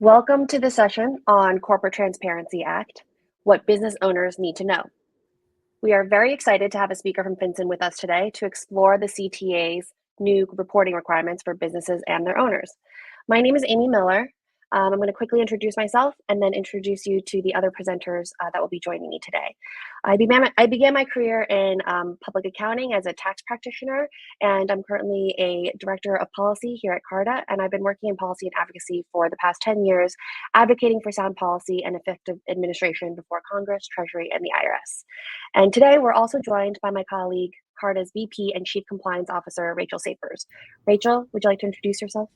Welcome to the session on Corporate Transparency Act, what business owners need to know. We are very excited to have a speaker from FinCEN with us today to explore the CTA's new reporting requirements for businesses and their owners. My name is Amy Miller. I'm going to quickly introduce myself and then introduce you to the other presenters that will be joining me today. I began my career in public accounting as a tax practitioner, and I'm currently a director of policy here at CARTA, and I've been working in policy and advocacy for the past 10 years, advocating for sound policy and effective administration before Congress, Treasury, and the IRS. And today we're also joined by my colleague, CARTA's VP and Chief Compliance Officer, Rachel Sapers. Rachel, would you like to introduce yourself?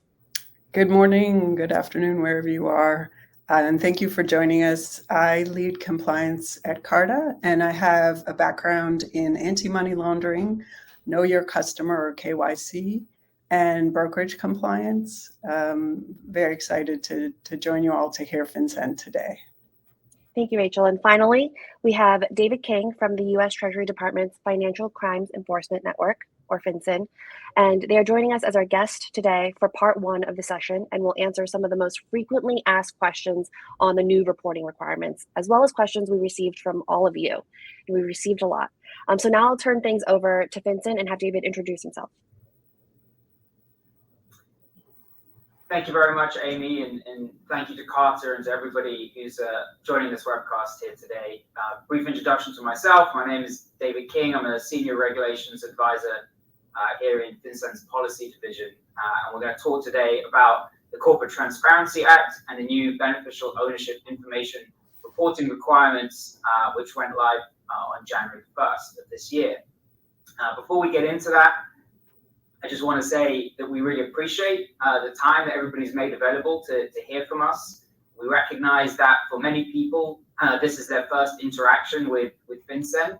Good morning, good afternoon, wherever you are, and thank you for joining us. I lead compliance at CARTA, and I have a background in anti-money laundering, know your customer or KYC, and brokerage compliance. Very excited to join you all to hear FinCEN today. Thank you, Rachel. And finally, we have David King from the U.S. Treasury Department's Financial Crimes Enforcement Network, or FinCEN, and they are joining us as our guest today for part one of the session, and will answer some of the most frequently asked questions on the new reporting requirements, as well as questions we received from all of you. And we received a lot. So now I'll turn things over to FinCEN and have David introduce himself. Thank you very much, Amy, and thank you to Carter and to everybody who's joining this webcast here today. Brief introduction to myself. My name is David King. I'm a Senior Regulations Advisor here in FinCEN's Policy Division. And we're going to talk today about the Corporate Transparency Act and the new Beneficial Ownership Information Reporting Requirements, which went live on January 1st of this year. Before we get into that, I just want to say that we really appreciate the time that everybody's made available to hear from us. We recognize that for many people, this is their first interaction with FinCEN.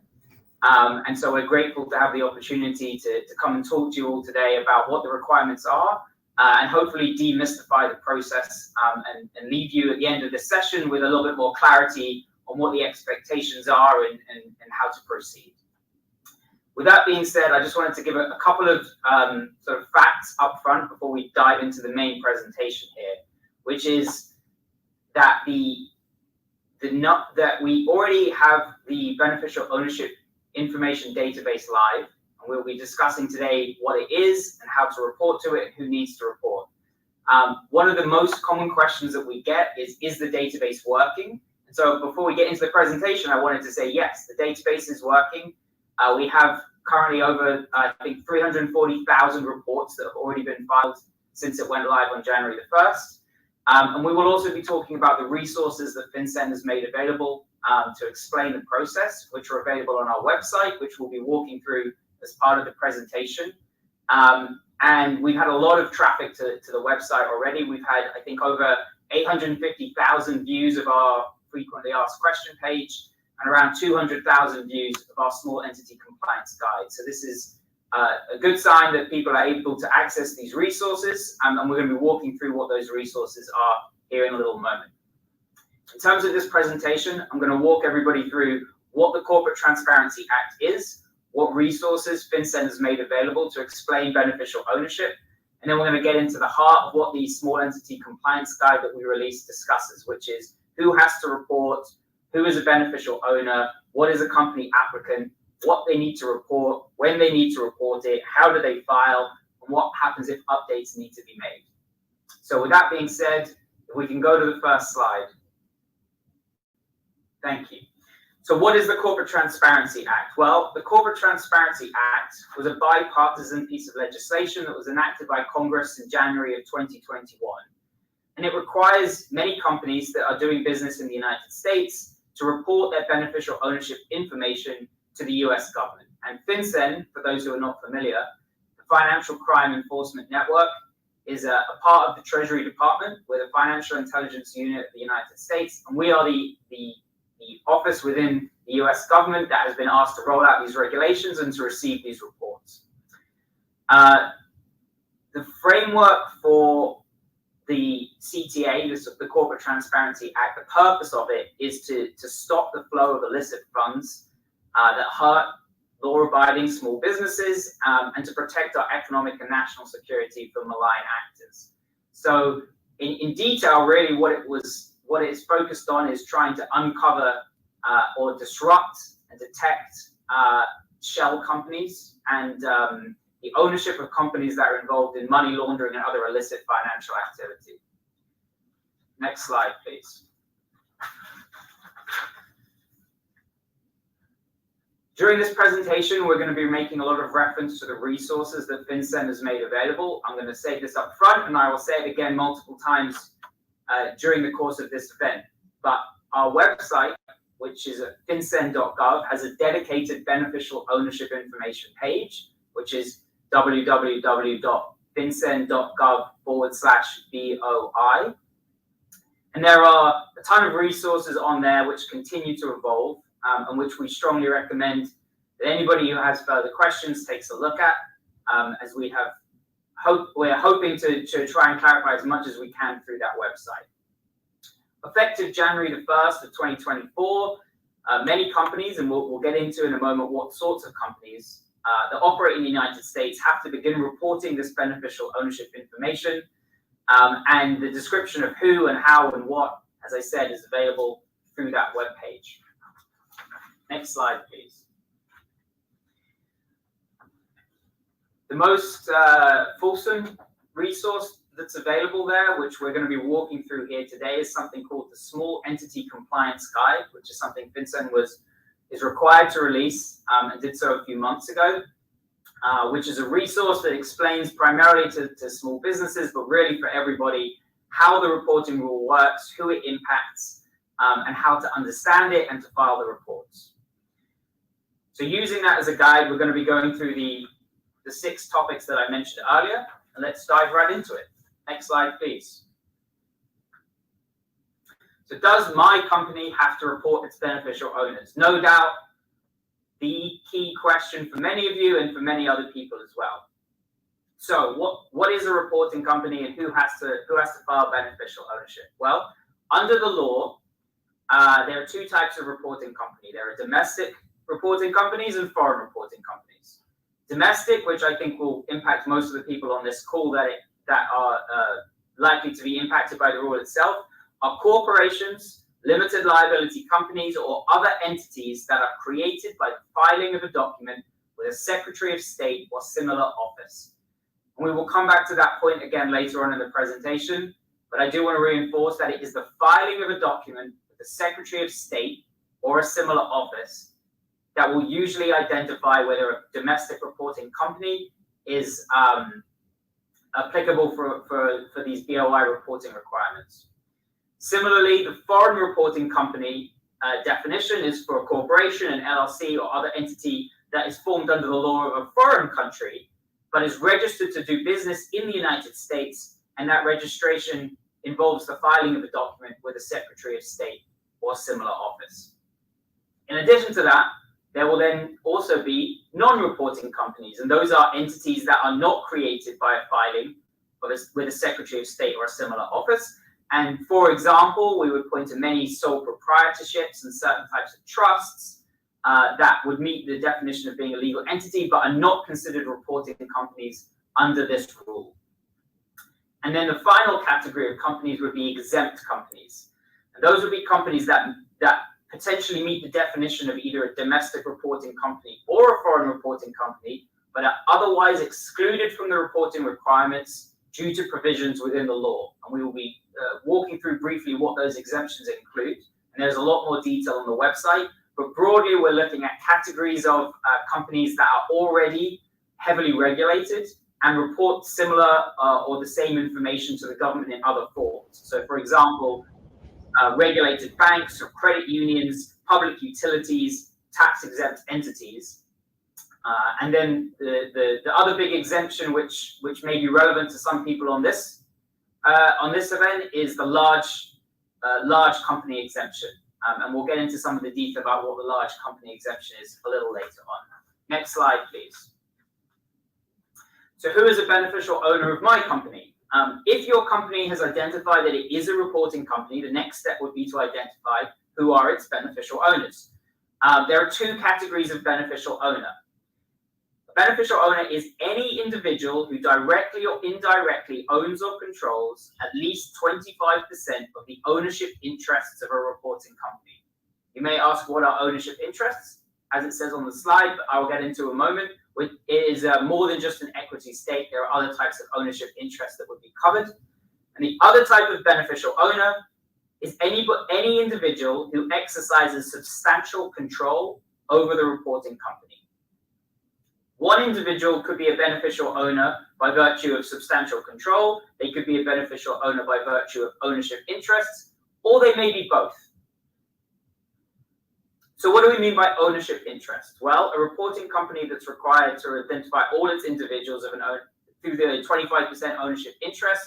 And so we're grateful to have the opportunity to come and talk to you all today about what the requirements are and hopefully demystify the process and leave you at the end of the session with a little bit more clarity on what the expectations are and how to proceed. With that being said, I just wanted to give a couple of sort of facts up front before we dive into the main presentation here, which is that that we already have the beneficial ownership information database live, and we'll be discussing today what it is and how to report to it and who needs to report. One of the most common questions that we get is the database working? And so before we get into the presentation, I wanted to say, yes, the database is working. We have currently over, I think, 340,000 reports that have already been filed since it went live on January the 1st. And we will also be talking about the resources that FinCEN has made available to explain the process, which are available on our website, which we'll be walking through as part of the presentation. And we've had a lot of traffic to the website already. We've had, I think, over 850,000 views of our frequently asked question page, and around 200,000 views of our small entity compliance guide. So this is a good sign that people are able to access these resources, and we're going to be walking through what those resources are here in a little moment. In terms of this presentation, I'm going to walk everybody through what the Corporate Transparency Act is, what resources FinCEN has made available to explain beneficial ownership, and then we're going to get into the heart of what the small entity compliance guide that we released discusses, which is who has to report, who is a beneficial owner, what is a company applicant, what they need to report, when they need to report it, how do they file, and what happens if updates need to be made. So with that being said, if we can go to the first slide. Thank you. So what is the Corporate Transparency Act? Well, the Corporate Transparency Act was a bipartisan piece of legislation that was enacted by Congress in January of 2021. And it requires many companies that are doing business in the United States to report their beneficial ownership information to the US government. And FinCEN, for those who are not familiar, the Financial Crime Enforcement Network, is a part of the Treasury Department. We're the Financial Intelligence Unit of the United States, and we are the office within the US government that has been asked to roll out these regulations and to receive these reports. The framework for the CTA, the Corporate Transparency Act, the purpose of it is to stop the flow of illicit funds that hurt law-abiding small businesses and to protect our economic and national security from malign actors. So in detail, really what it's focused on is trying to uncover or disrupt and detect shell companies and the ownership of companies that are involved in money laundering and other illicit financial activity. Next slide, please. During this presentation, we're going to be making a lot of reference to the resources that FinCEN has made available. I'm going to say this up front, and I will say it again multiple times during the course of this event. But our website, which is at fincen.gov, has a dedicated beneficial ownership information page, which is www.fincen.gov/BOI. And there are a ton of resources on there which continue to evolve, and which we strongly recommend that anybody who has further questions takes a look at, as we're hoping to try and clarify as much as we can through that website. Effective January the 1st of 2024, many companies, and we'll get into in a moment what sorts of companies that operate in the United States, have to begin reporting this beneficial ownership information, and the description of who and how and what, as I said, is available through that web page. Next slide, please. The most fulsome resource that's available there, which we're going to be walking through here today, is something called the Small Entity Compliance Guide, which is something FinCEN is required to release and did so a few months ago, which is a resource that explains primarily to small businesses, but really for everybody, how the reporting rule works, who it impacts, and how to understand it and to file the reports. So using that as a guide, we're going to be going through the 6 topics that I mentioned earlier, and let's dive right into it. Next slide, please. So does my company have to report its beneficial owners? No doubt the key question for many of you and for many other people as well. So what is a reporting company, and who has to file beneficial ownership? Well, under the law, there are 2 types of reporting company. There are domestic reporting companies and foreign reporting companies. Domestic, which I think will impact most of the people on this call that are likely to be impacted by the rule itself, are corporations, limited liability companies, or other entities that are created by the filing of a document with a Secretary of State or similar office. And we will come back to that point again later on in the presentation, but I do want to reinforce that it is the filing of a document with the Secretary of State or a similar office that will usually identify whether a domestic reporting company is applicable for these BOI reporting requirements. Similarly, the foreign reporting company definition is for a corporation, an LLC, or other entity that is formed under the law of a foreign country, but is registered to do business in the United States, and that registration involves the filing of a document with a Secretary of State or similar office. In addition to that, there will then also be non-reporting companies, and those are entities that are not created by a filing with a Secretary of State or a similar office. And for example, we would point to many sole proprietorships and certain types of trusts that would meet the definition of being a legal entity, but are not considered reporting companies under this rule. And then the final category of companies would be exempt companies. And those would be companies that potentially meet the definition of either a domestic reporting company or a foreign reporting company, but are otherwise excluded from the reporting requirements due to provisions within the law. And we will be walking through briefly what those exemptions include. And there's a lot more detail on the website, but broadly we're looking at categories of companies that are already heavily regulated and report similar or the same information to the government in other forms. So for example, regulated banks or credit unions, public utilities, tax-exempt entities. And then the other big exemption, which may be relevant to some people on this event, is the large company exemption. And we'll get into some of the detail about what the large company exemption is a little later on. Next slide, please. So who is a beneficial owner of my company? If your company has identified that it is a reporting company, the next step would be to identify who are its beneficial owners. There are 2 categories of beneficial owner. A beneficial owner is any individual who directly or indirectly owns or controls at least 25% of the ownership interests of a reporting company. You may ask, what are ownership interests? As it says on the slide, but I will get into in a moment. It is more than just an equity stake. There are other types of ownership interests that would be covered. And the other type of beneficial owner is any individual who exercises substantial control over the reporting company. One individual could be a beneficial owner by virtue of substantial control. They could be a beneficial owner by virtue of ownership interests, or they may be both. So what do we mean by ownership interest? Well, a reporting company that's required to identify all its individuals through the 25% ownership interest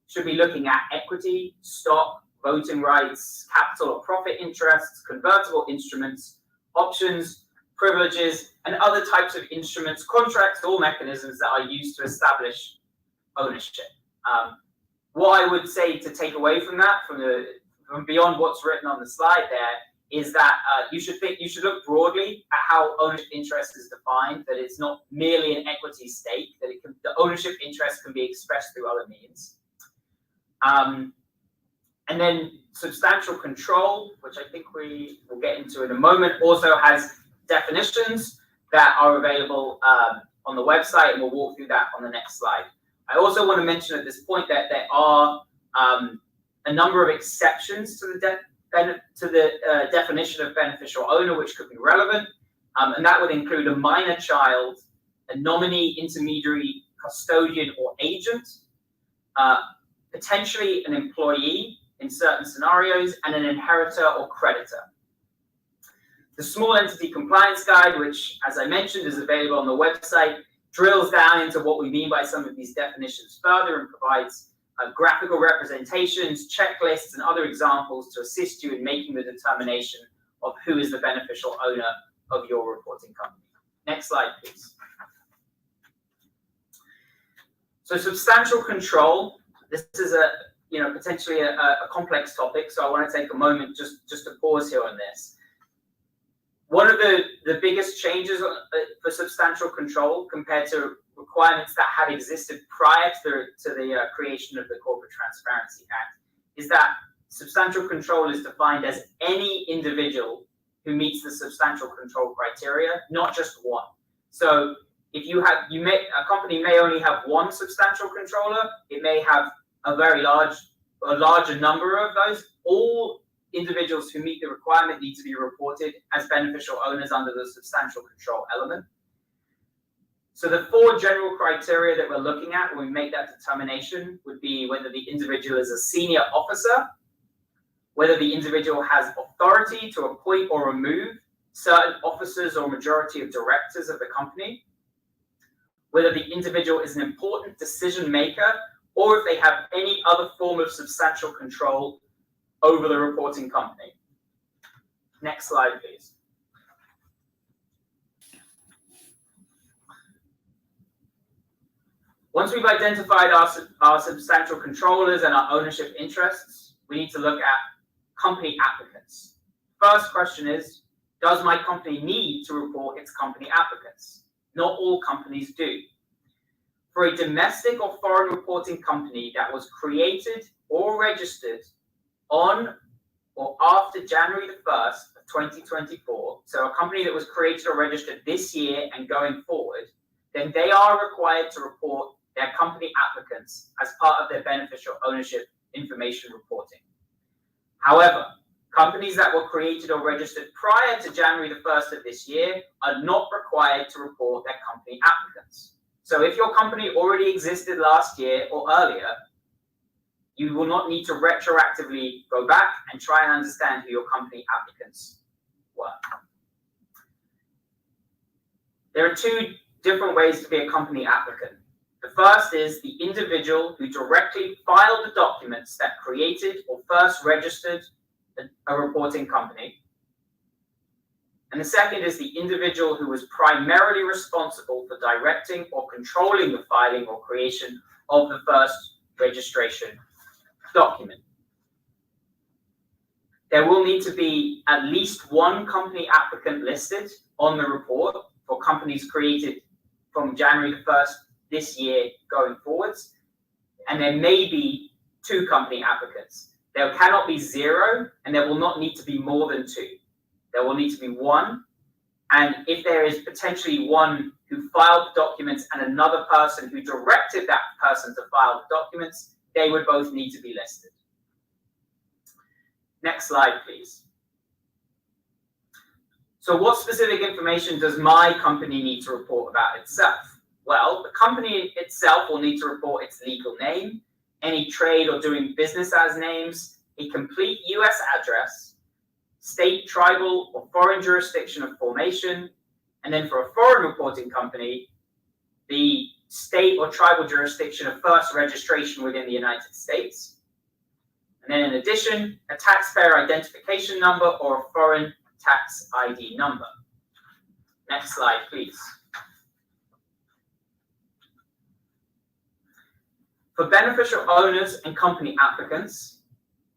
should be looking at equity, stock, voting rights, capital or profit interests, convertible instruments, options, privileges, and other types of instruments, contracts, or mechanisms that are used to establish ownership. What I would say to take away from that, from beyond what's written on the slide there, is that you should look broadly at how ownership interest is defined, that it's not merely an equity stake, that the ownership interest can be expressed through other means. And then substantial control, which I think we will get into in a moment, also has definitions that are available on the website, and we'll walk through that on the next slide. I also want to mention at this point that there are a number of exceptions to the definition of beneficial owner, which could be relevant, and that would include a minor child, a nominee, intermediary, custodian, or agent, potentially an employee in certain scenarios, and an inheritor or creditor. The Small Entity Compliance Guide, which, as I mentioned, is available on the website, drills down into what we mean by some of these definitions further and provides graphical representations, checklists, and other examples to assist you in making the determination of who is the beneficial owner of your reporting company. Next slide, please. So substantial control, this is potentially a complex topic, so I want to take a moment just to pause here on this. One of the biggest changes for substantial control compared to requirements that had existed prior to the creation of the Corporate Transparency Act is that substantial control is defined as any individual who meets the substantial control criteria, not just one. So if a company may only have one substantial controller, it may have a larger number of those. All individuals who meet the requirement need to be reported as beneficial owners under the substantial control element. So the four general criteria that we're looking at when we make that determination would be whether the individual is a senior officer, whether the individual has authority to appoint or remove certain officers or majority of directors of the company, whether the individual is an important decision maker, or if they have any other form of substantial control over the reporting company. Next slide, please. Once we've identified our substantial controllers and our ownership interests, we need to look at company applicants. First question is, does my company need to report its company applicants? Not all companies do. For a domestic or foreign reporting company that was created or registered on or after January the 1st of 2024, so a company that was created or registered this year and going forward, then they are required to report their company applicants as part of their beneficial ownership information reporting. However, companies that were created or registered prior to January the 1st of this year are not required to report their company applicants. So if your company already existed last year or earlier, you will not need to retroactively go back and try and understand who your company applicants were. There are two different ways to be a company applicant. The first is the individual who directly filed the documents that created or first registered a reporting company. And the second is the individual who was primarily responsible for directing or controlling the filing or creation of the first registration document. There will need to be at least one company applicant listed on the report for companies created from January the 1st this year going forwards. And there may be 2 company applicants. There cannot be 0, and there will not need to be more than 2. There will need to be 1. And if there is potentially one who filed the documents and another person who directed that person to file the documents, they would both need to be listed. Next slide, please. So what specific information does my company need to report about itself? Well, the company itself will need to report its legal name, any trade or doing business as names, a complete US address, state, tribal, or foreign jurisdiction of formation, and then for a foreign reporting company, the state or tribal jurisdiction of first registration within the United States. And then in addition, a taxpayer identification number or a foreign tax ID number. Next slide, please. For beneficial owners and company applicants,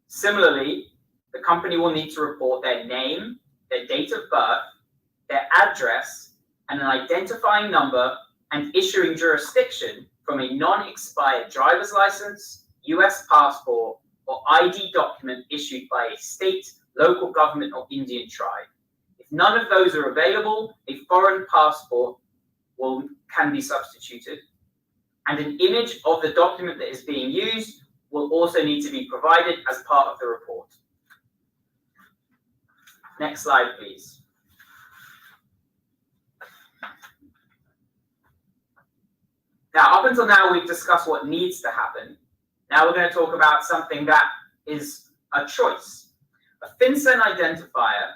similarly, the company will need to report their name, their date of birth, their address, and an identifying number and issuing jurisdiction from a non-expired driver's license, US passport, or ID document issued by a state, local government, or Indian tribe. If none of those are available, a foreign passport can be substituted. And an image of the document that is being used will also need to be provided as part of the report. Next slide, please. Now, up until now, we've discussed what needs to happen. Now we're going to talk about something that is a choice. A FinCEN identifier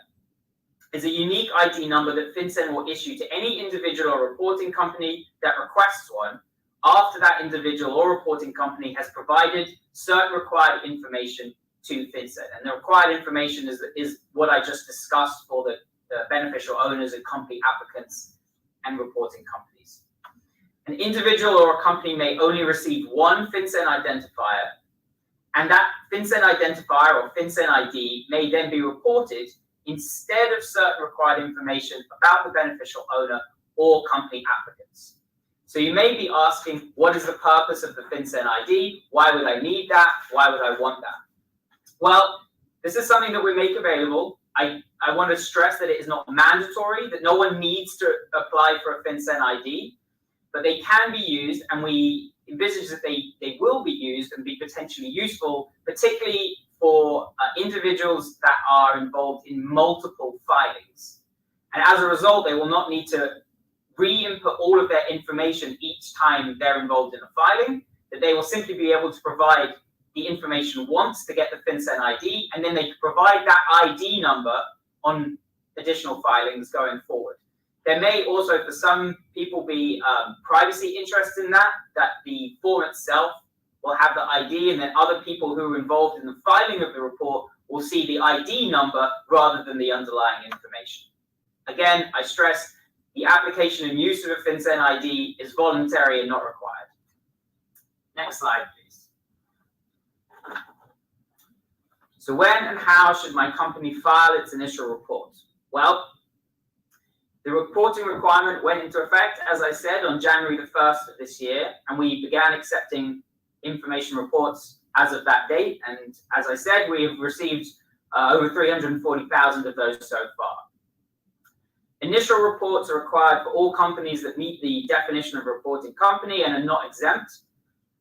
is a unique ID number that FinCEN will issue to any individual or reporting company that requests one after that individual or reporting company has provided certain required information to FinCEN. And the required information is what I just discussed for the beneficial owners and company applicants and reporting companies. An individual or a company may only receive one FinCEN identifier, and that FinCEN identifier or FinCEN ID may then be reported instead of certain required information about the beneficial owner or company applicants. So you may be asking, what is the purpose of the FinCEN ID? Why would I need that? Why would I want that? Well, this is something that we make available. I want to stress that it is not mandatory, that no one needs to apply for a FinCEN ID, but they can be used, and we envisage that they will be used and be potentially useful, particularly for individuals that are involved in multiple filings. And as a result, they will not need to re-input all of their information each time they're involved in a filing, that they will simply be able to provide the information once to get the FinCEN ID, and then they can provide that ID number on additional filings going forward. There may also, for some people, be privacy interest in that the form itself will have the ID, and then other people who are involved in the filing of the report will see the ID number rather than the underlying information. Again, I stress the application and use of a FinCEN ID is voluntary and not required. Next slide, please. So when and how should my company file its initial report? Well, the reporting requirement went into effect, as I said, on January the 1st of this year, and we began accepting information reports as of that date. And as I said, we have received over 340,000 of those so far. Initial reports are required for all companies that meet the definition of reporting company and are not exempt.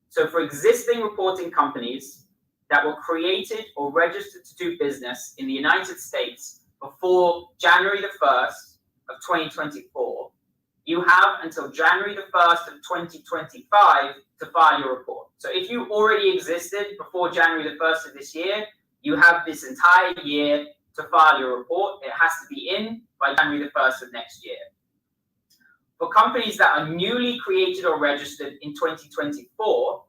So for existing reporting companies that were created or registered to do business in the United States before January the 1st of 2024, you have until January the 1st of 2025 to file your report. So if you already existed before January the 1st of this year, you have this entire year to file your report. It has to be in by January the 1st of next year. For companies that are newly created or registered in 2024,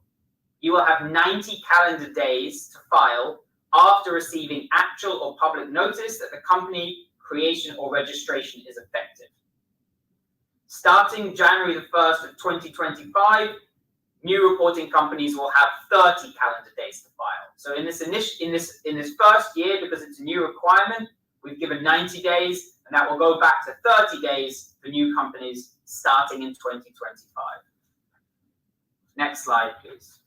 you will have 90 calendar days to file after receiving actual or public notice that the company creation or registration is effective. Starting January the 1st of 2025, new reporting companies will have 30 calendar days to file. So in this first year, because it's a new requirement, we've given 90 days, and that will go back to 30 days for new companies starting in 2025. Next slide, please.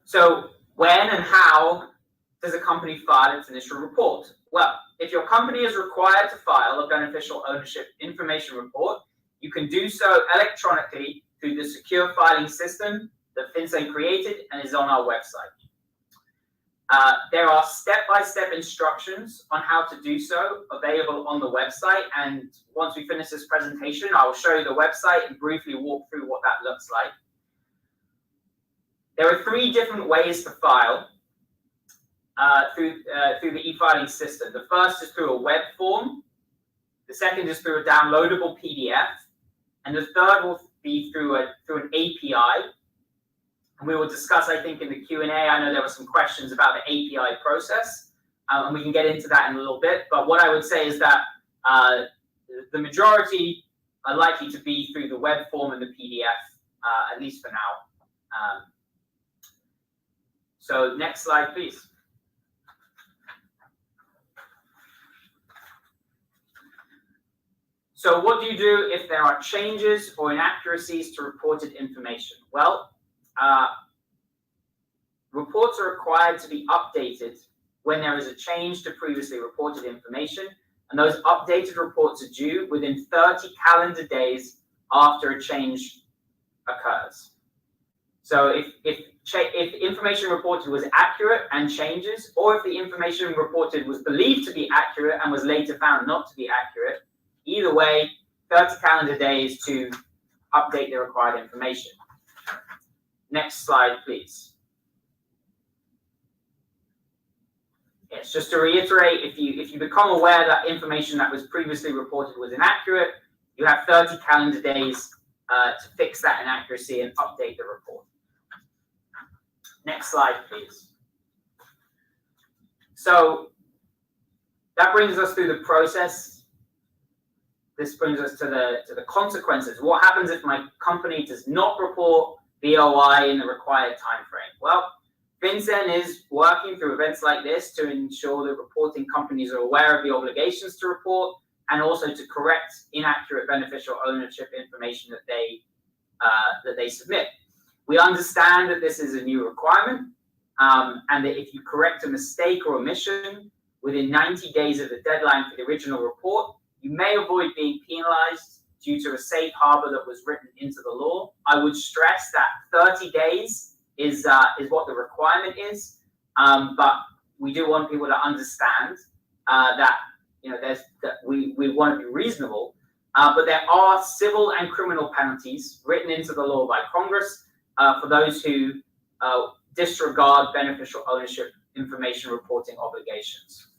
So when and how does a company file its initial report? Well, if your company is required to file a beneficial ownership information report, you can do so electronically through the secure filing system that FinCEN created and is on our website. There are step-by-step instructions on how to do so available on the website, and once we finish this presentation, I will show you the website and briefly walk through what that looks like. There are 3 different ways to file through the e-filing system. The first is through a web form, the second is through a downloadable PDF, and the third will be through an API. And we will discuss, I think, in the Q&A. I know there were some questions about the API process, and we can get into that in a little bit. But what I would say is that the majority are likely to be through the web form and the PDF, at least for now. So next slide, please. So what do you do if there are changes or inaccuracies to reported information? Well, reports are required to be updated when there is a change to previously reported information, and those updated reports are due within 30 calendar days after a change occurs. So if information reported was accurate and changes, or if the information reported was believed to be accurate and was later found not to be accurate, either way, 30 calendar days to update the required information. Next slide, please. Yes, just to reiterate, if you become aware that information that was previously reported was inaccurate, you have 30 calendar days to fix that inaccuracy and update the report. Next slide, please. So that brings us through the process. This brings us to the consequences. What happens if my company does not report BOI in the required time frame? Well, FinCEN is working through events like this to ensure that reporting companies are aware of the obligations to report, and also to correct inaccurate beneficial ownership information that they submit. We understand that this is a new requirement, and that if you correct a mistake or omission within 90 days of the deadline for the original report, you may avoid being penalized due to a safe harbor that was written into the law. I would stress that 30 days is what the requirement is, but we do want people to understand that we want to be reasonable, but there are civil and criminal penalties written into the law by Congress for those who disregard beneficial ownership information reporting obligations.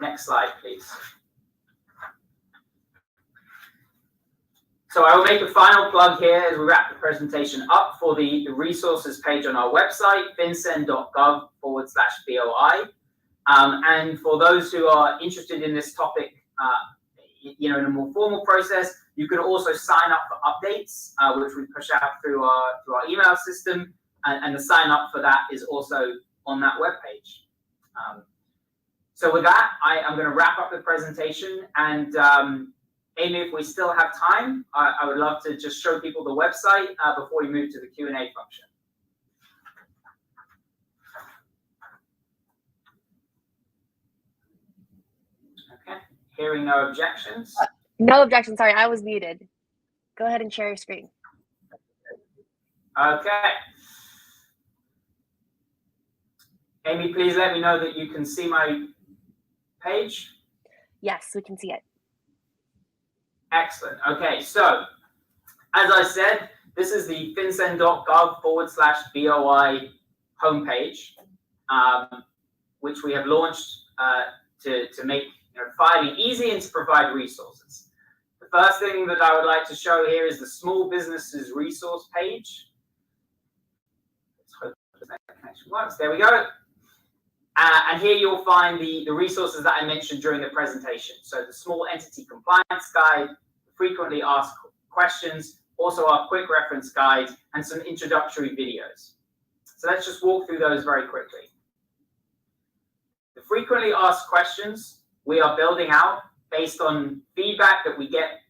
Next slide, please. So I will make a final plug here as we wrap the presentation up for the resources page on our website, fincen.gov/BOI. And for those who are interested in this topic, in a more formal process, you can also sign up for updates, which we push out through our email system, and the sign up for that is also on that webpage. So with that, I'm going to wrap up the presentation, and Amy, if we still have time, I would love to just show people the website before we move to the Q&A function. Okay, hearing no objections. No objections, sorry, I was muted. Go ahead and share your screen. Okay. Amy, please let me know that you can see my page. Yes, we can see it. Excellent. Okay, so as I said, this is the fincen.gov/BOI homepage, which we have launched to make filing easy and to provide resources. The first thing that I would like to show here is the small businesses resource page. Let's hope that connection works. There we go. And here you'll find the resources that I mentioned during the presentation. So the small entity compliance guide, frequently asked questions, also our quick reference guide, and some introductory videos. So let's just walk through those very quickly. The frequently asked questions we are building out based on feedback that we get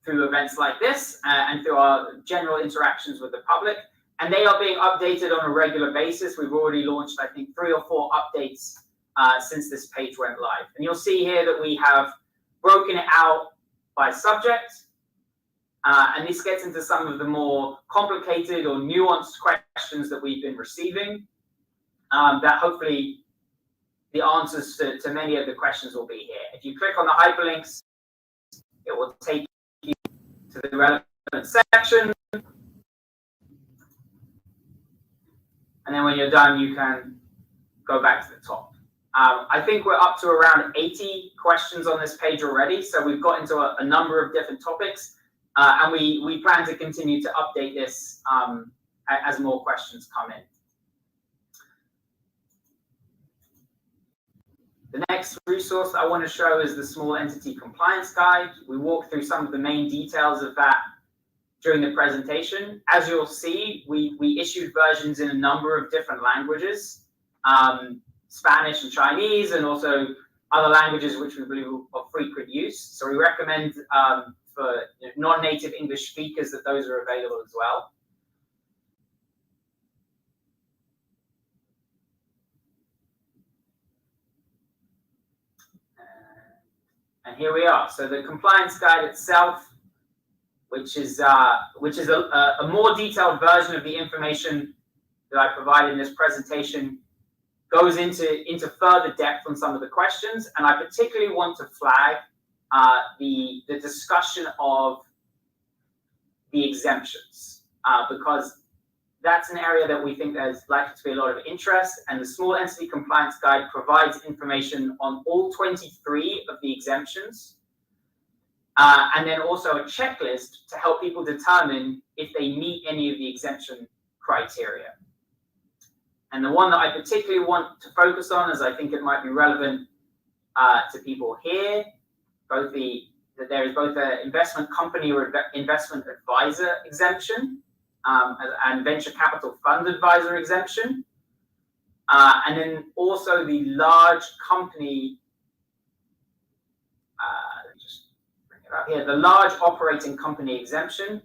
through events like this and through our general interactions with the public. And they are being updated on a regular basis. We've already launched, I think, 3 or 4 updates since this page went live. And you'll see here that we have broken it out by subject. And this gets into some of the more complicated or nuanced questions that we've been receiving, that hopefully the answers to many of the questions will be here. If you click on the hyperlinks, it will take you to the relevant section. And then when you're done, you can go back to the top. I think we're up to around 80 questions on this page already. So we've got into a number of different topics. And we plan to continue to update this as more questions come in. The next resource that I want to show is the Small Entity Compliance Guide. We walk through some of the main details of that during the presentation. As you'll see, we issued versions in a number of different languages, Spanish and Chinese, and also other languages which we believe are of frequent use. So we recommend for non-native English speakers that those are available as well. And here we are. So the compliance guide itself, which is a more detailed version of the information that I provided in this presentation, goes into further depth on some of the questions. And I particularly want to flag the discussion of the exemptions, because that's an area that we think there's likely to be a lot of interest, and the Small Entity Compliance Guide provides information on all 23 of the exemptions, and then also a checklist to help people determine if they meet any of the exemption criteria. And the one that I particularly want to focus on, as I think it might be relevant to people here, that there is both an investment company or investment advisor exemption, and venture capital fund advisor exemption, and then also the large company, let me just bring it up here, the large operating company exemption,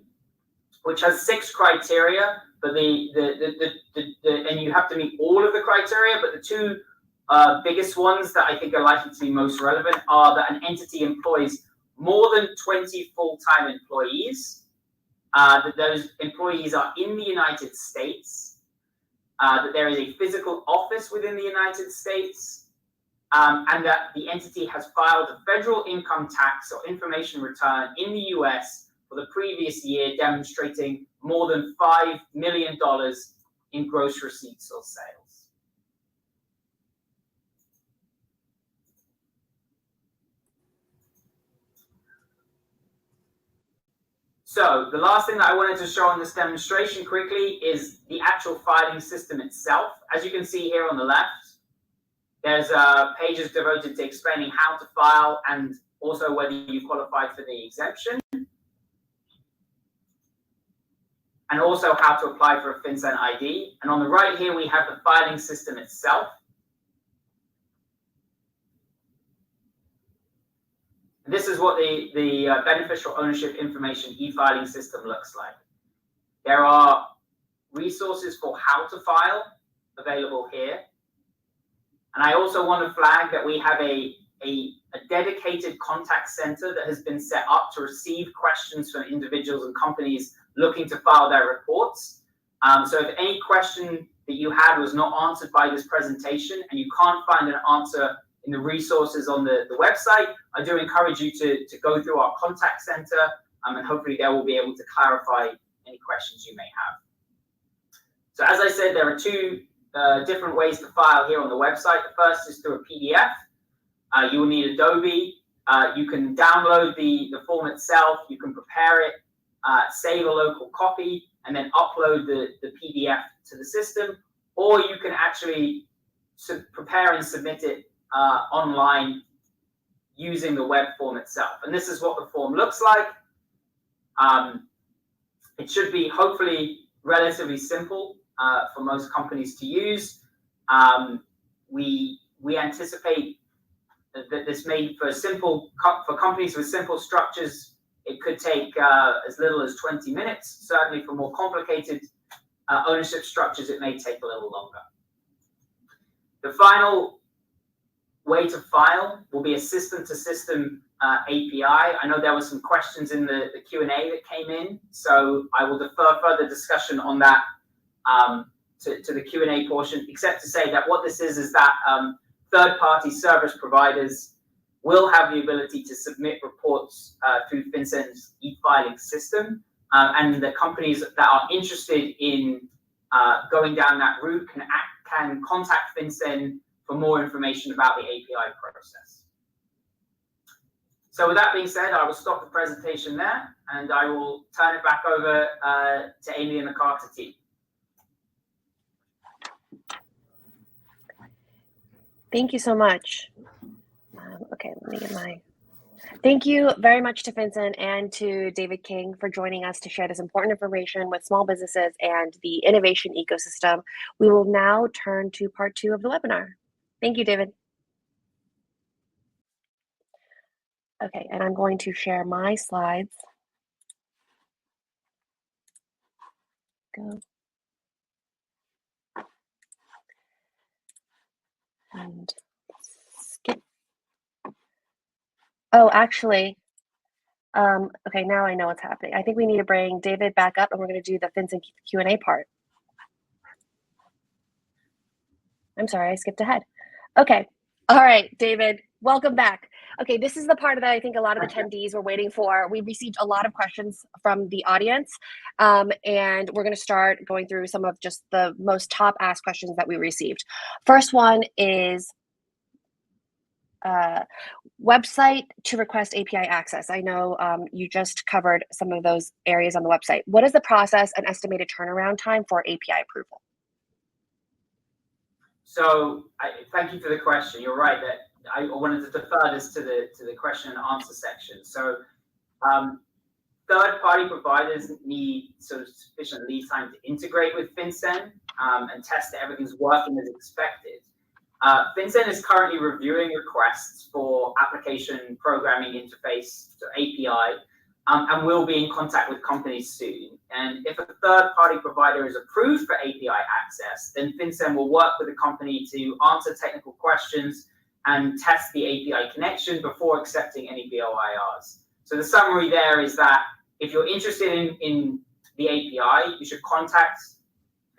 which has 6 criteria, but and you have to meet all of the criteria, but the 2 biggest ones that I think are likely to be most relevant are that an entity employs more than 20 full-time employees, that those employees are in the United States, that there is a physical office within the United States, and that the entity has filed a federal income tax or information return in the US for the previous year, demonstrating more than $5 million in gross receipts or sales. So the last thing that I wanted to show on this demonstration quickly is the actual filing system itself. As you can see here on the left, there's pages devoted to explaining how to file and also whether you qualified for the exemption, and also how to apply for a FinCEN ID. And on the right here, we have the filing system itself. This is what the beneficial ownership information e-filing system looks like. There are resources for how to file available here. And I also want to flag that we have a dedicated contact center that has been set up to receive questions from individuals and companies looking to file their reports. So if any question that you had was not answered by this presentation and you can't find an answer in the resources on the website, I do encourage you to go through our contact center, and hopefully they will be able to clarify any questions you may have. So as I said, there are 2 different ways to file here on the website. The first is through a PDF. You will need Adobe. You can download the form itself. You can prepare it, save a local copy, and then upload the PDF to the system. Or you can actually prepare and submit it online using the web form itself. And this is what the form looks like. It should be hopefully relatively simple for most companies to use. We anticipate that this made for companies with simple structures. It could take as little as 20 minutes. Certainly for more complicated ownership structures, it may take a little longer. The final way to file will be a system-to-system API. I know there were some questions in the Q&A that came in, so I will defer further discussion on that to the Q&A portion, except to say that what this is that third-party service providers will have the ability to submit reports through FinCEN's e-filing system, and the companies that are interested in going down that route can contact FinCEN for more information about the API process. So with that being said, I will stop the presentation there, and I will turn it back over to Amy and the Carter team. Thank you so much. Okay, let me get my... Thank you very much to FinCEN and to David King for joining us to share this important information with small businesses and the innovation ecosystem. We will now turn to part 2 of the webinar. Thank you, David. Okay, and I'm going to share my slides. Go. And skip. Oh, actually, okay, now I know what's happening. I think we need to bring David back up, and we're going to do the FinCEN Q&A part. I'm sorry, I skipped ahead. Okay, all right, David, welcome back. Okay, this is the part that I think a lot of attendees were waiting for. We received a lot of questions from the audience, and we're going to start going through some of just the most top asked questions that we received. First one is website to request API access. I know you just covered some of those areas on the website. What is the process and estimated turnaround time for API approval? So thank you for the question. You're right that I wanted to defer this to the question and answer section. So third-party providers need sort of sufficient lead time to integrate with FinCEN and test that everything's working as expected. FinCEN is currently reviewing requests for application programming interface, so API, and will be in contact with companies soon. And if a third-party provider is approved for API access, then FinCEN will work with the company to answer technical questions and test the API connection before accepting any BOIRs. So the summary there is that if you're interested in the API, you should contact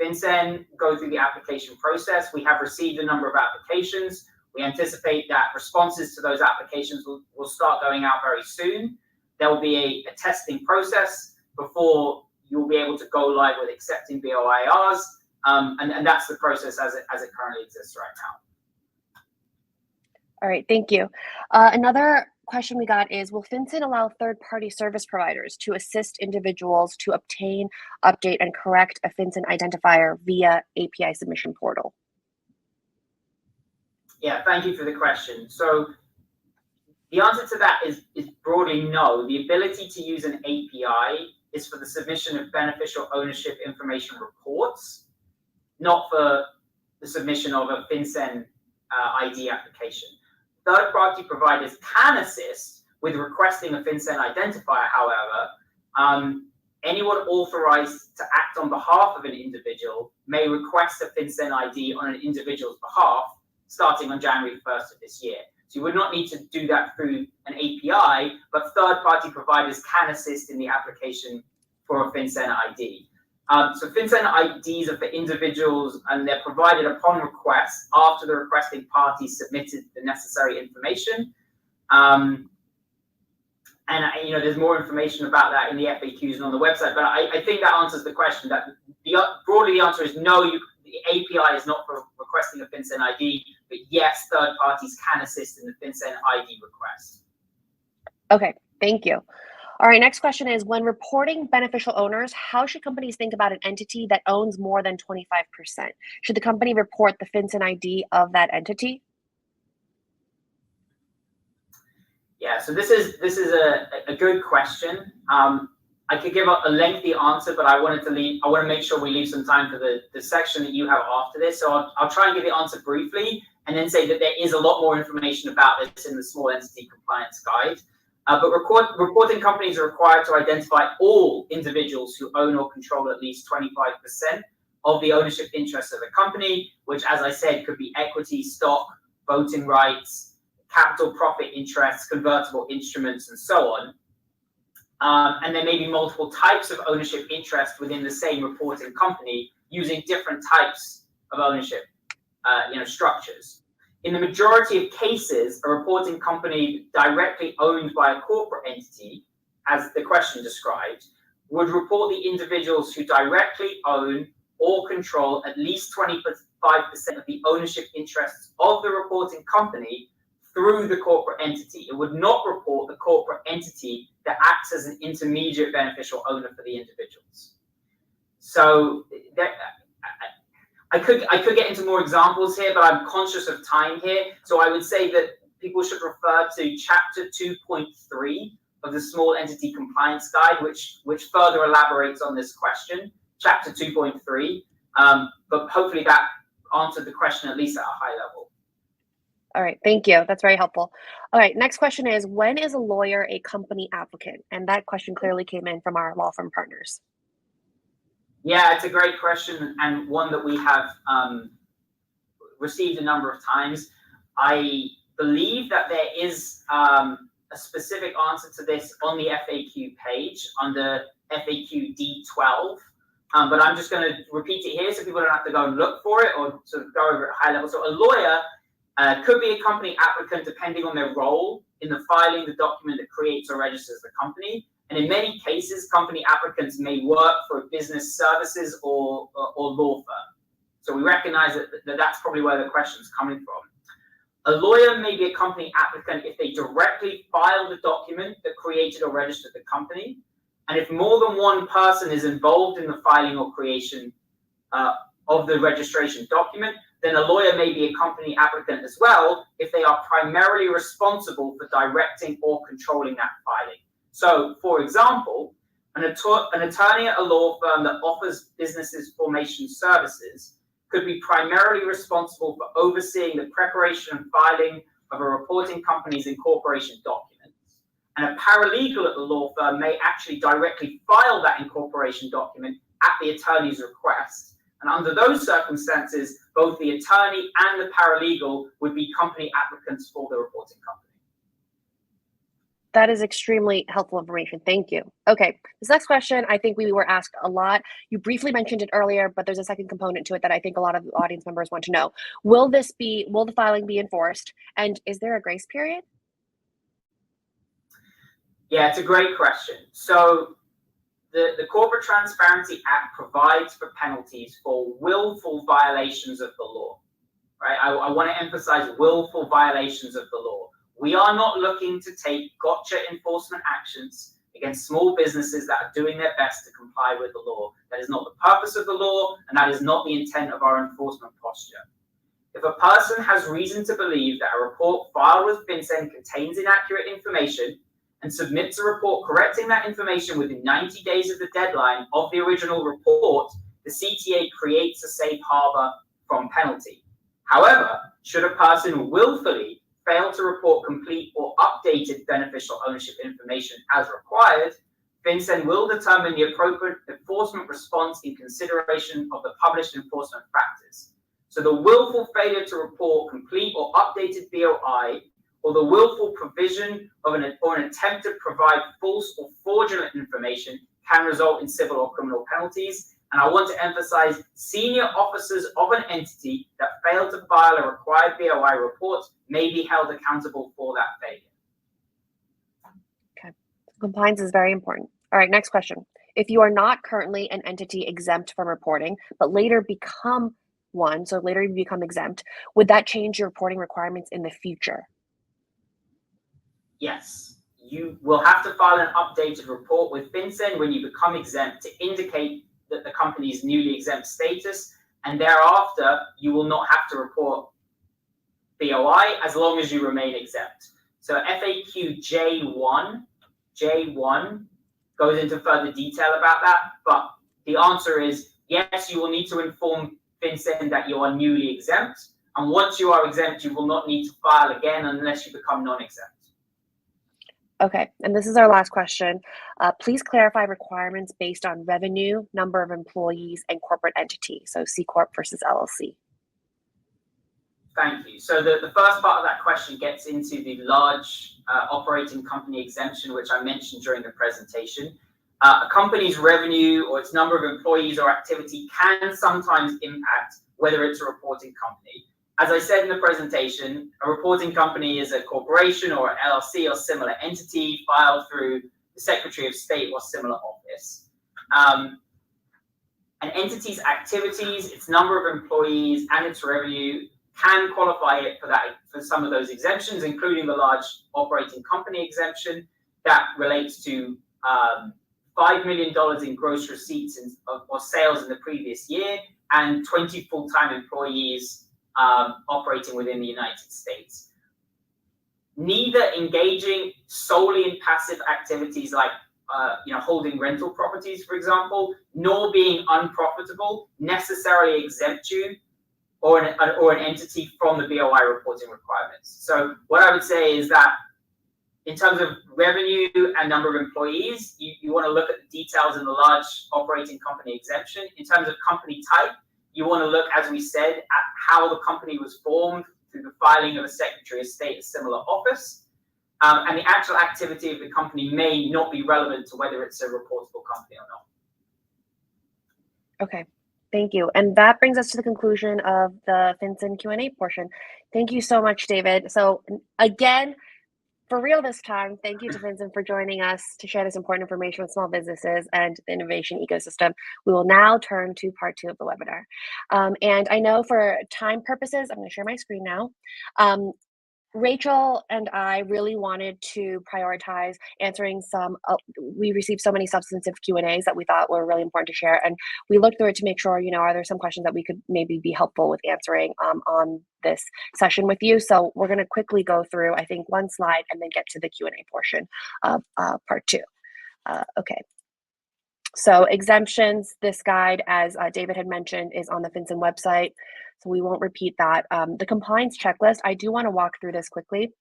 FinCEN, go through the application process. We have received a number of applications. We anticipate that responses to those applications will start going out very soon. There will be a testing process before you'll be able to go live with accepting BOIRs, and that's the process as it currently exists right now. All right, thank you. Another question we got is, will FinCEN allow third-party service providers to assist individuals to obtain, update, and correct a FinCEN identifier via API submission portal? Yeah, thank you for the question. So the answer to that is broadly no. The ability to use an API is for the submission of beneficial ownership information reports, not for the submission of a FinCEN ID application. Third-party providers can assist with requesting a FinCEN identifier, however. Anyone authorized to act on behalf of an individual may request a FinCEN ID on an individual's behalf starting on January 1st of this year. So you would not need to do that through an API, but third-party providers can assist in the application for a FinCEN ID. So FinCEN IDs are for individuals, and they're provided upon request after the requesting party submitted the necessary information. And there's more information about that in the FAQs and on the website. But I think that answers the question. That broadly the answer is no. The API is not for requesting a FinCEN ID, but yes, third parties can assist in the FinCEN ID request. Okay, thank you. All right, next question is, when reporting beneficial owners, how should companies think about an entity that owns more than 25%? Should the company report the FinCEN ID of that entity? Yeah, so this is a good question. I could give a lengthy answer, but I want to make sure we leave some time for the section that you have after this. So I'll try and give the answer briefly, and then say that there is a lot more information about this in the Small Entity Compliance Guide. But reporting companies are required to identify all individuals who own or control at least 25% of the ownership interests of a company, which, as I said, could be equity, stock, voting rights, capital profit interests, convertible instruments, and so on. And there may be multiple types of ownership interest within the same reporting company using different types of ownership structures. In the majority of cases, a reporting company directly owned by a corporate entity, as the question described, would report the individuals who directly own or control at least 25% of the ownership interests of the reporting company through the corporate entity. It would not report the corporate entity that acts as an intermediate beneficial owner for the individuals. So I could get into more examples here, but I'm conscious of time here. So I would say that people should refer to chapter 2.3 of the Small Entity Compliance Guide, which further elaborates on this question, chapter 2.3. But hopefully that answered the question at least at a high level. All right, thank you. That's very helpful. All right, next question is, when is a lawyer a company applicant? And that question clearly came in from our law firm partners. Yeah, it's a great question, and one that we have received a number of times. I believe that there is a specific answer to this on the FAQ page under FAQ D12, but I'm just going to repeat it here so people don't have to go and look for it or sort of go over it at high level. So a lawyer could be a company applicant depending on their role in the filing the document that creates or registers the company. And in many cases, company applicants may work for a business services or law firm. So we recognize that that's probably where the question's coming from. A lawyer may be a company applicant if they directly file the document that created or registered the company. And if more than one person is involved in the filing or creation of the registration document, then a lawyer may be a company applicant as well if they are primarily responsible for directing or controlling that filing. So, for example, an attorney at a law firm that offers businesses formation services could be primarily responsible for overseeing the preparation and filing of a reporting company's incorporation documents. And a paralegal at the law firm may actually directly file that incorporation document at the attorney's request. And under those circumstances, both the attorney and the paralegal would be company applicants for the reporting company. That is extremely helpful information. Thank you. Okay, this next question, I think we were asked a lot. You briefly mentioned it earlier, but there's a second component to it that I think a lot of audience members want to know. Will the filing be enforced? And is there a grace period? Yeah, it's a great question. So the Corporate Transparency Act provides for penalties for willful violations of the law, right? I want to emphasize willful violations of the law. We are not looking to take gotcha enforcement actions against small businesses that are doing their best to comply with the law. That is not the purpose of the law, and that is not the intent of our enforcement posture. If a person has reason to believe that a report filed with FinCEN contains inaccurate information and submits a report correcting that information within 90 days of the deadline of the original report, the CTA creates a safe harbor from penalty. However, should a person willfully fail to report complete or updated beneficial ownership information as required, FinCEN will determine the appropriate enforcement response in consideration of the published enforcement practice. So the willful failure to report complete or updated BOI, or the willful provision of an attempt to provide false or fraudulent information can result in civil or criminal penalties. And I want to emphasize senior officers of an entity that failed to file a required BOI report may be held accountable for that failure. Okay, compliance is very important. All right, next question. If you are not currently an entity exempt from reporting, but later become one, so later you become exempt, would that change your reporting requirements in the future? Yes, you will have to file an updated report with FinCEN when you become exempt to indicate that the company's newly exempt status, and thereafter you will not have to report BOI as long as you remain exempt. So FAQ J1 goes into further detail about that, but the answer is yes, you will need to inform FinCEN that you are newly exempt, and once you are exempt, you will not need to file again unless you become non-exempt. Okay, and this is our last question. Please clarify requirements based on revenue, number of employees, and corporate entity, so C Corp versus LLC. Thank you. So the first part of that question gets into the large operating company exemption, which I mentioned during the presentation. A company's revenue or its number of employees or activity can sometimes impact whether it's a reporting company. As I said in the presentation, a reporting company is a corporation or an LLC or similar entity filed through the Secretary of State or similar office. An entity's activities, its number of employees, and its revenue can qualify it for some of those exemptions, including the large operating company exemption that relates to $5 million in gross receipts or sales in the previous year and 20 full-time employees operating within the United States. Neither engaging solely in passive activities like holding rental properties, for example, nor being unprofitable necessarily exempt you or an entity from the BOI reporting requirements. So what I would say is that in terms of revenue and number of employees, you want to look at the details in the large operating company exemption. In terms of company type, you want to look, as we said, at how the company was formed through the filing of a Secretary of State, a similar office. And the actual activity of the company may not be relevant to whether it's a reportable company or not. Okay, thank you. And that brings us to the conclusion of the FinCEN Q&A portion. Thank you so much, David. So again, for real this time, thank you to FinCEN for joining us to share this important information with small businesses and the innovation ecosystem. We will now turn to part 2 of the webinar. And I know for time purposes, I'm going to share my screen now. Rachel and I really wanted to prioritize answering some, we received so many substantive Q&As that we thought were really important to share. And we looked through it to make sure, are there some questions that we could maybe be helpful with answering on this session with you. So we're going to quickly go through, I think, one slide and then get to the Q&A portion of part 2. Okay. So exemptions, this guide, as David had mentioned, is on the FinCEN website. So we won't repeat that. The compliance checklist, I do want to walk through this quickly.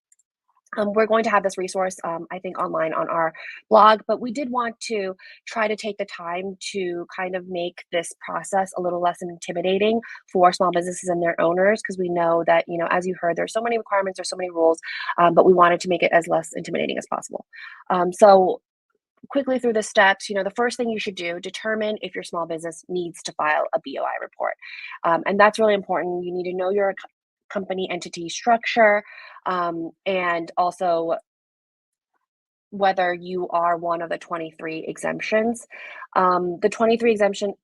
We're going to have this resource, I think, online on our blog, but we did want to try to take the time to kind of make this process a little less intimidating for small businesses and their owners, because we know that, as you heard, there's so many requirements, there's so many rules, but we wanted to make it as less intimidating as possible. So quickly through the steps, the first thing you should do, determine if your small business needs to file a BOI report. And that's really important. You need to know your company entity structure and also whether you are one of the 23 exemptions. The 23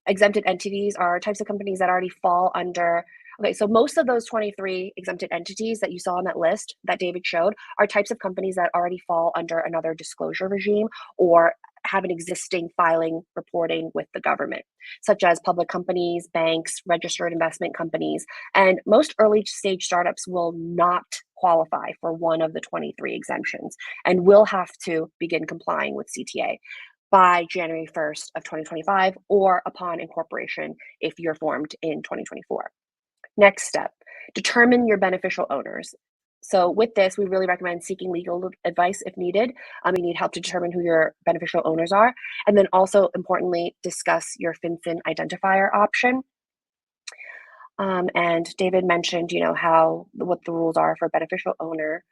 exempted entities are types of companies that already fall under. Okay, so most of those 23 exempted entities that you saw on that list that David showed are types of companies that already fall under another disclosure regime or have an existing filing reporting with the government, such as public companies, banks, registered investment companies, and most early stage startups will not qualify for one of the 23 exemptions and will have to begin complying with CTA by January 1st of 2025 or upon incorporation if you're formed in 2024. Next step, determine your beneficial owners. So with this, we really recommend seeking legal advice if needed. You need help to determine who your beneficial owners are. And then also importantly, discuss your FinCEN identifier option. And David mentioned, what the rules are for beneficial owner.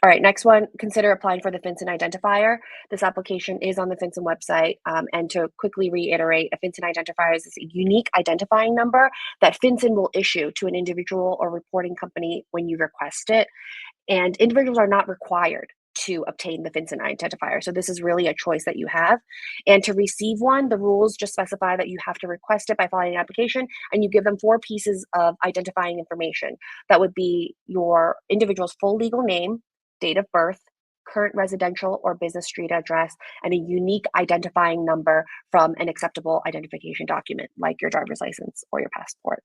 All right, next one, consider applying for the FinCEN identifier. This application is on the FinCEN website. And to quickly reiterate, a FinCEN identifier is a unique identifying number that FinCEN will issue to an individual or reporting company when you request it. And individuals are not required to obtain the FinCEN identifier. So this is really a choice that you have. And to receive one, the rules just specify that you have to request it by filing an application, and you give them 4 pieces of identifying information. That would be your individual's full legal name, date of birth, current residential or business street address, and a unique identifying number from an acceptable identification document like your driver's license or your passport.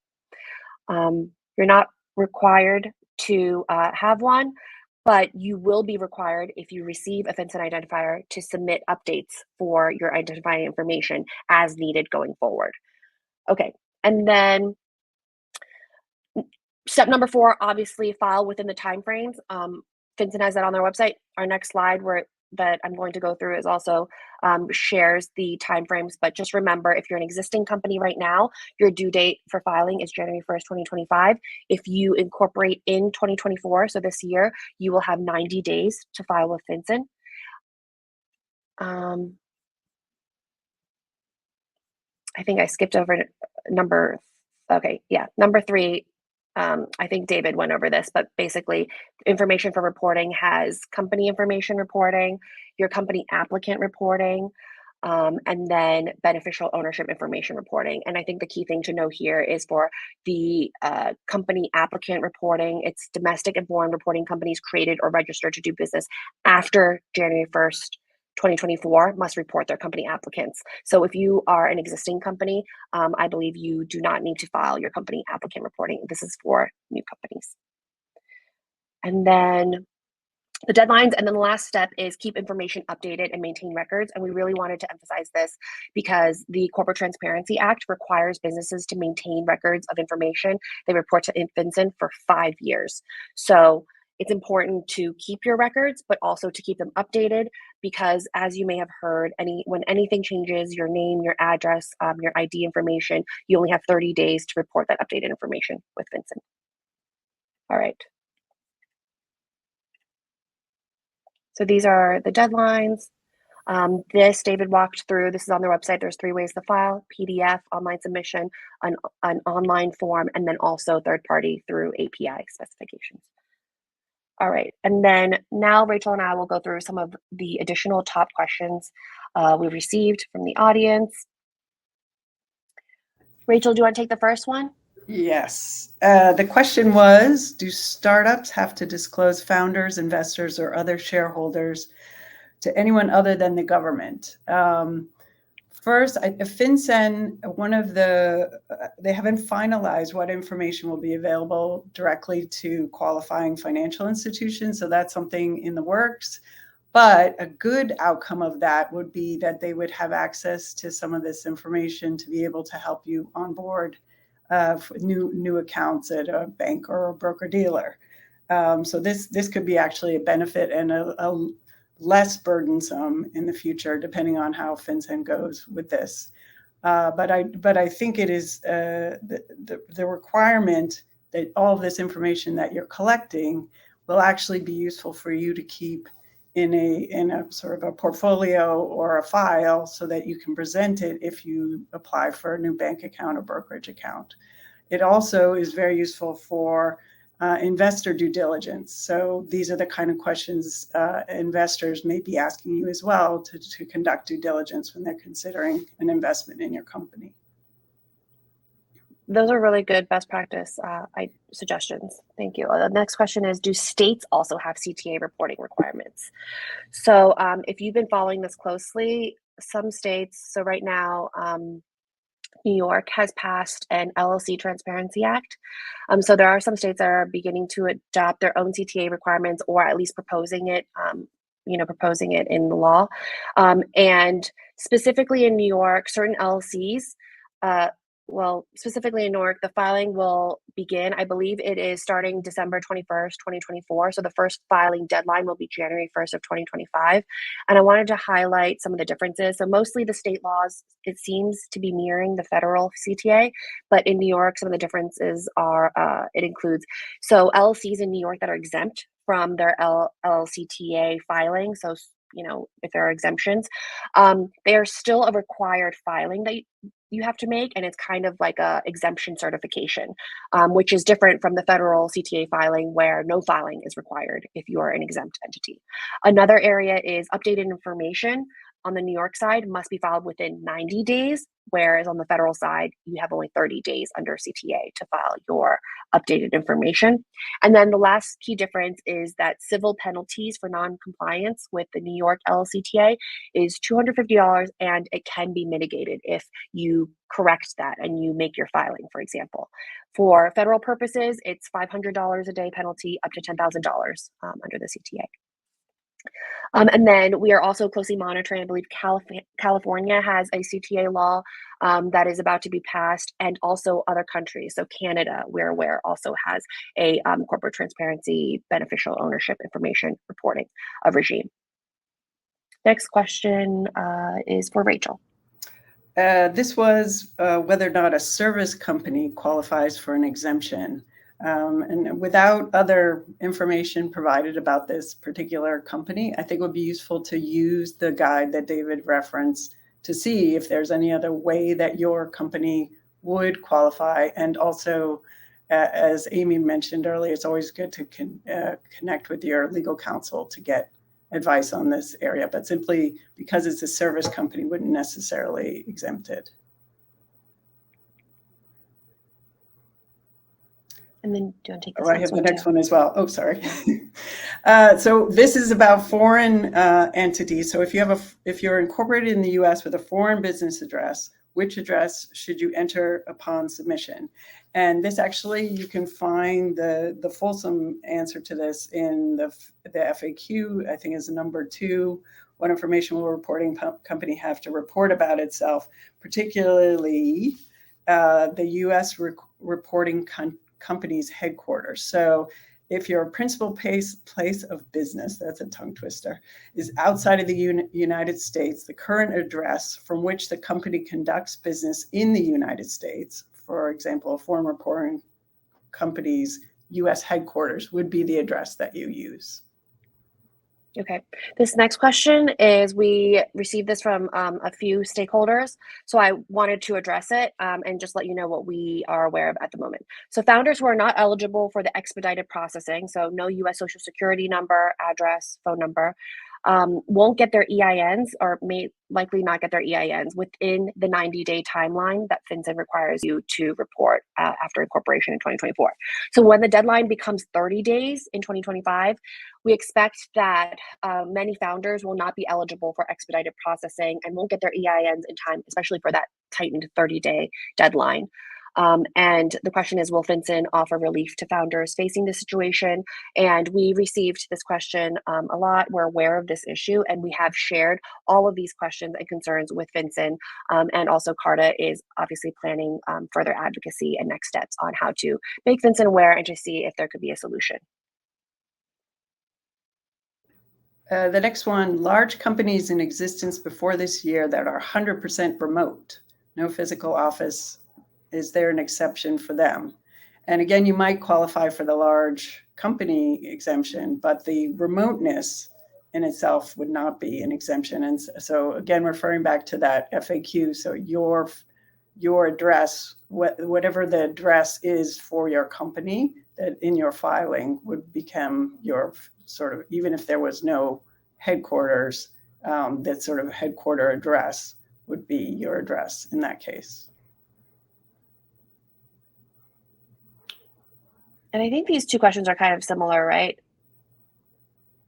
You're not required to have one, but you will be required, if you receive a FinCEN identifier, to submit updates for your identifying information as needed going forward. Okay, and then step number 4, obviously file within the timeframes. FinCEN has that on their website. Our next slide that I'm going to go through is also shares the timeframes, but just remember, if you're an existing company right now, your due date for filing is January 1st, 2025. If you incorporate in 2024, so this year, you will have 90 days to file with FinCEN. I think I skipped over number 3. I think David went over this, but basically information for reporting has company information reporting, your company applicant reporting, and then beneficial ownership information reporting. And I think the key thing to know here is for the company applicant reporting, it's domestic and foreign reporting companies created or registered to do business after January 1st, 2024 must report their company applicants. So if you are an existing company, I believe you do not need to file your company applicant reporting. This is for new companies. And then the deadlines, and then the last step is keep information updated and maintain records. And we really wanted to emphasize this because the Corporate Transparency Act requires businesses to maintain records of information they report to FinCEN for 5 years. So it's important to keep your records, but also to keep them updated because, as you may have heard, when anything changes, your name, your address, your ID information, you only have 30 days to report that updated information with FinCEN. All right. So these are the deadlines. This David walked through. This is on their website. There's 3 ways to file: PDF, online submission, an online form, and then also third party through API specifications. All right, and then now Rachel and I will go through some of the additional top questions we received from the audience. Rachel, do you want to take the first one? Yes. The question was, do startups have to disclose founders, investors, or other shareholders to anyone other than the government? First, FinCEN, they haven't finalized what information will be available directly to qualifying financial institutions. So that's something in the works. But a good outcome of that would be that they would have access to some of this information to be able to help you onboard new accounts at a bank or a broker-dealer. So this could be actually a benefit and a less burdensome in the future, depending on how FinCEN goes with this. But I think it is the requirement that all of this information that you're collecting will actually be useful for you to keep in a sort of a portfolio or a file so that you can present it if you apply for a new bank account or brokerage account. It also is very useful for investor due diligence. So these are the kind of questions investors may be asking you as well to conduct due diligence when they're considering an investment in your company. Those are really good best practice suggestions. Thank you. The next question is, do states also have CTA reporting requirements? So if you've been following this closely, some states, so right now, New York has passed an LLC Transparency Act. So there are some states that are beginning to adopt their own CTA requirements, or at least proposing it in the law. And specifically in New York, certain LLCs, specifically in New York, the filing will begin, I believe it is starting December 21st, 2024. So the first filing deadline will be January 1st of 2025. And I wanted to highlight some of the differences. So mostly the state laws, it seems to be mirroring the federal CTA, but in New York, some of the differences are, it includes, so LLCs in New York that are exempt from their LLCTA filing. So, if there are exemptions, they are still a required filing that you have to make, and it's kind of like a exemption certification, which is different from the federal CTA filing where no filing is required if you are an exempt entity. Another area is updated information on the New York side must be filed within 90 days whereas on the federal side, you have only 30 days under CTA to file your updated information. And then the last key difference is that civil penalties for non-compliance with the New York LLCTA is $250, and it can be mitigated if you correct that and you make your filing, for example. For federal purposes, it's $500 a day penalty up to $10,000 under the CTA. And then we are also closely monitoring, I believe California has a CTA law that is about to be passed, and also other countries. So Canada, we're aware, also has a corporate transparency beneficial ownership information reporting regime. Next question is for Rachel. This was whether or not a service company qualifies for an exemption. And without other information provided about this particular company, I think it would be useful to use the guide that David referenced to see if there's any other way that your company would qualify. And also, as Amy mentioned earlier, it's always good to connect with your legal counsel to get advice on this area, but simply because it's a service company wouldn't necessarily exempt it. And then do you want to take this I have the next too? one as well. Oh, sorry. So this is about foreign entities. So if you're incorporated in the U.S. with a foreign business address, which address should you enter upon submission? And this actually, you can find the fulsome answer to this in the FAQ, I think is number 2. What information will a reporting company have to report about itself, particularly the U.S. reporting company's headquarters. So if your principal place of business, that's a tongue twister, is outside of the United States, the current address from which the company conducts business in the United States, for example, a foreign reporting company's U.S. headquarters would be the address that you use. Okay, this next question is, we received this from a few stakeholders, so I wanted to address it and just let you know what we are aware of at the moment. So founders who are not eligible for the expedited processing, so no US Social Security number, address, phone number, won't get their EINs, or may likely not get their EINs within the 90-day timeline that FinCEN requires you to report after incorporation in 2024. So when the deadline becomes 30 days in 2025, we expect that many founders will not be eligible for expedited processing and won't get their EINs in time, especially for that tightened 30-day deadline. And the question is, will FinCEN offer relief to founders facing this situation? And we received this question a lot. We're aware of this issue, and we have shared all of these questions and concerns with FinCEN. And also CARTA is obviously planning further advocacy and next steps on how to make FinCEN aware and to see if there could be a solution. The next one, large companies in existence before this year that are 100% remote, no physical office, is there an exception for them? And again, you might qualify for the large company exemption, but the remoteness in itself would not be an exemption. And so again, referring back to that FAQ, so your address, whatever the address is for your company, that in your filing would become your sort of, even if there was no headquarters, that sort of headquarter address would be your address in that case. And I think these two questions are kind of similar, right?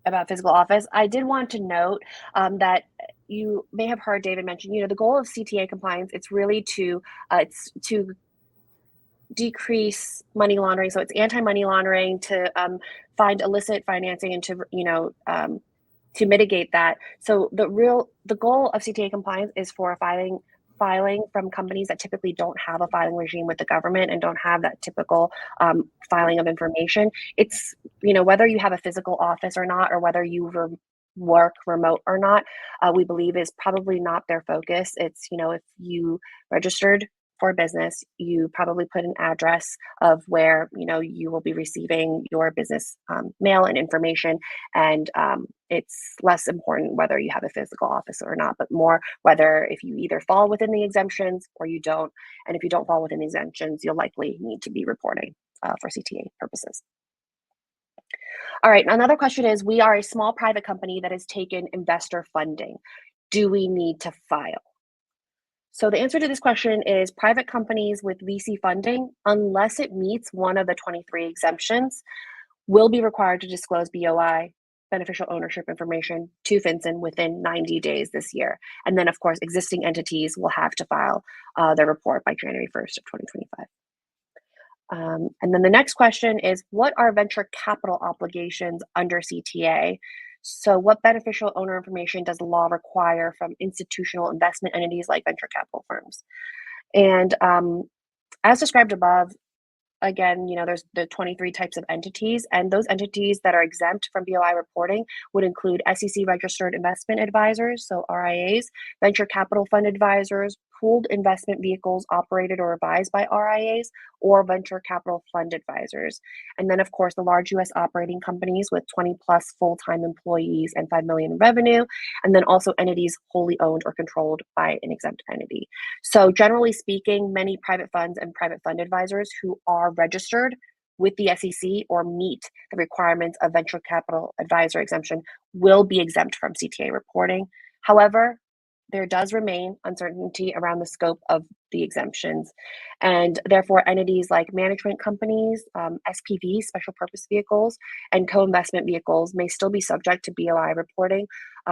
About physical office. I did want to note that you may have heard David mention, the goal of CTA compliance, it's really to decrease money laundering. So it's anti-money laundering, to find illicit financing, and to mitigate that. So the goal of CTA compliance is for filing from companies that typically don't have a filing regime with the government and don't have that typical filing of information. It's, whether you have a physical office or not, or whether you work remote or not, we believe is probably not their focus. It's, if you registered for business, you probably put an address of where, you will be receiving your business mail and information. And it's less important whether you have a physical office or not, but more whether if you either fall within the exemptions or you don't. And if you don't fall within the exemptions, you'll likely need to be reporting for CTA purposes. All right, another question is, we are a small private company that has taken investor funding. Do we need to file? So the answer to this question is private companies with VC funding, unless it meets one of the 23 exemptions, will be required to disclose BOI, beneficial ownership information, to FinCEN within 90 days this year. And then, of course, existing entities will have to file their report by January 1st of 2025. And then the next question is, what are venture capital obligations under CTA? So what beneficial owner information does the law require from institutional investment entities like venture capital firms? And as described above, again, there's the 23 types of entities, and those entities that are exempt from BOI reporting would include SEC registered investment advisors, so RIAs, venture capital fund advisors, pooled investment vehicles operated or advised by RIAs, or venture capital fund advisors. And then, of course, the large US operating companies with 20 plus full-time employees and 5 million in revenue, and then also entities wholly owned or controlled by an exempt entity. So generally speaking, many private funds and private fund advisors who are registered with the SEC or meet the requirements of venture capital advisor exemption will be exempt from CTA reporting. However, there does remain uncertainty around the scope of the exemptions, and therefore entities like management companies, SPVs, special purpose vehicles, and co-investment vehicles may still be subject to BOI reporting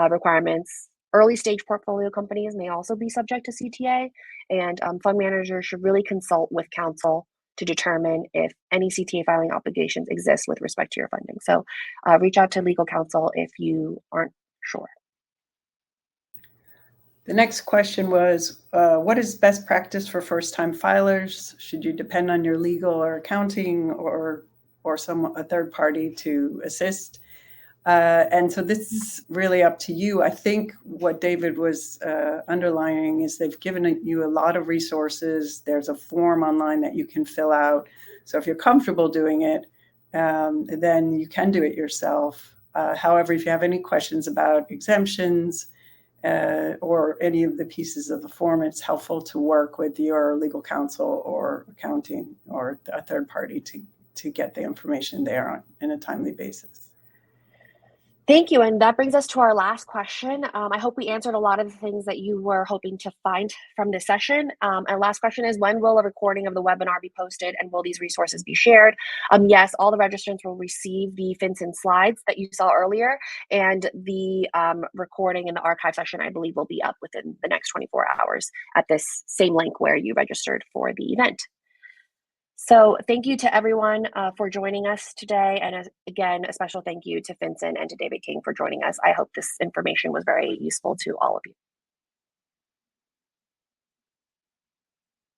requirements. Early stage portfolio companies may also be subject to CTA, and fund managers should really consult with counsel to determine if any CTA filing obligations exist with respect to your funding. So reach out to legal counsel if you aren't sure. The next question was, what is best practice for first-time filers? Should you depend on your legal or accounting or a third party to assist? And so this is really up to you. I think what David was underlining is they've given you a lot of resources. There's a form online that you can fill out. So if you're comfortable doing it, then you can do it yourself. However, if you have any questions about exemptions, or any of the pieces of the form, it's helpful to work with your legal counsel or accounting or a third party to get the information there on a timely basis. Thank you. And that brings us to our last question. I hope we answered a lot of the things that you were hoping to find from this session. Our last question is, when will a recording of the webinar be posted, and will these resources be shared? Yes, all the registrants will receive the FinCEN slides that you saw earlier, and the recording in the archive session, I believe, will be up within the next 24 hours at this same link where you registered for the event. So thank you to everyone for joining us today. And again, a special thank you to FinCEN and to David King for joining us. I hope this information was very useful to all of you.